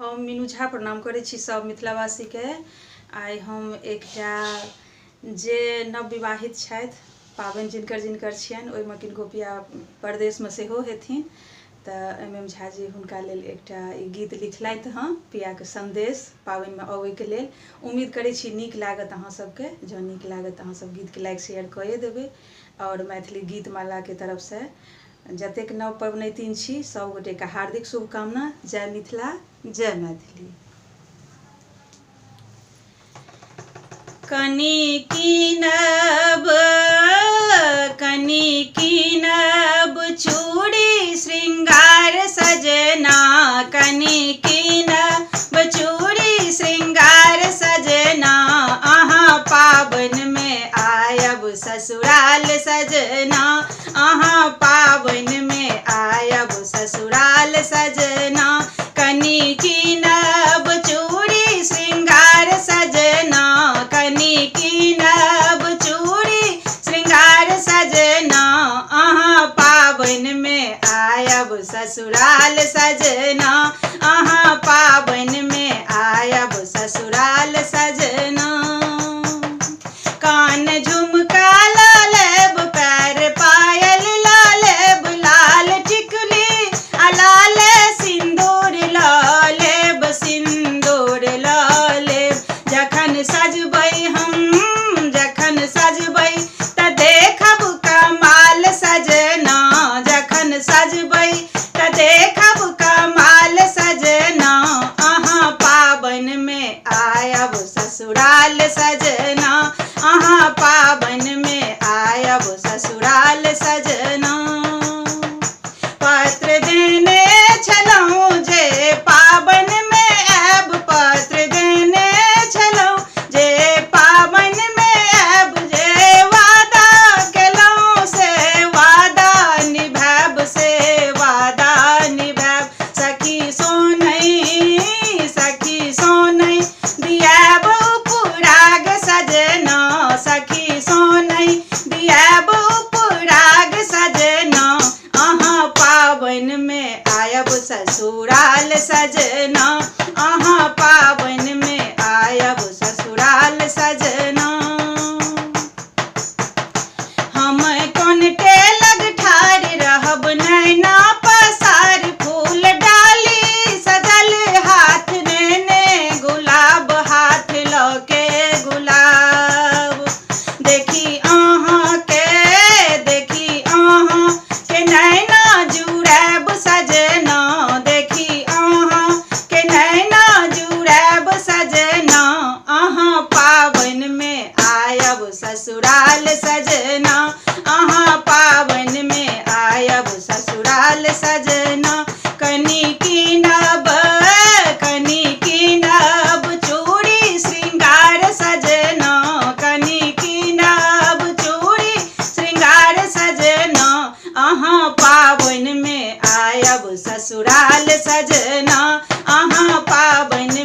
हम मीनू झा प्रणाम करै छी सब मिथिलावासी के। आइ हम एकटा जे नवविवाहित छथि, पाबनि जिनकर जिनकर छियनि, ओहिमे किनको पिया परदेशमे सेहो हेथिन, तऽ एम झा जी हुनका लेल एकटा ई गीत लिखलथि हँ, पियाके संदेश पाबनिमे अबैके लेल। उम्मीद करै छी नीक लागत अहाँ सबके। जँ नीक लागत अहाँ सब गीतके लाइक शेयर कऽ देबै। और मैथिली गीत मालाके तरफसँ जतेक नव पबनैतिन छी सब गोटेके हार्दिक शुभकामना। जय मिथिला, जय मैथिली। कनी कीनब चूड़ी श्रृंगार सजना, कनी कीनब चूड़ी श्रृंगार सजना, अहाँ पाबनि में आयब ससुराल सजना, अहाँ पाबनि में आयब ससुराल सजना, कनी कीनब चूड़ी श्रृंगार सजना, कनी कीनब चूड़ी श्रृंगार सजना, अहाँ पाबनि में आयब ससुराल सजना, अहाँ पाबनि में आयब ससुराल सजना। कान झुमका ला लेब, पैर पायल ला लेब, लाल टिकुली आ लाल सिंदूर ला लेब, सिंदूर ला लेब। जखन सजबै हम, जखन सजबै तऽ देखब कमाल सजना, जखन सजबै तऽ देखब कमाल सजना, अहाँ पाबनि में आयब ससुराल सजना, अहाँ पाबनि में आयब ससुराल सजना। पत्र देने छलहुँ जे पाबनि में आयब, पत्र देने छलहुँ जे पाबनि में आयब, जे वादा केलहुँ से वादा निभायब, से वादा निभायब। सखी सोनहि, सखी सोनहि दियाब उपराग सजना, सखी सोनहि दियाब उपराग सजना, अहाँ पाबनि में आयब ससुराल सजना, अहाँ पाबनि में आयब ससुराल सजना। हम कोनटे लग ठाढ़ रहब, नैना पसार फूल डाली सजल, हाथ नेने गुलाब, हाथ लके गुलाब। देखी अहाँ के नैना जुड़ैब सजना, देखी अहाँ के नैना जुड़ैब सजना, अहाँ पाबनि में आयब ससुराल सजना, अहाँ पाबनि में आयब ससुराल सजना। कनी कीनब चूड़ी श्रृंगार सजना, कनी कीनब चूड़ी श्रृंगार सजना, अहाँ पाबनि में आयब ससुराल सजना, अहाँ पाबनि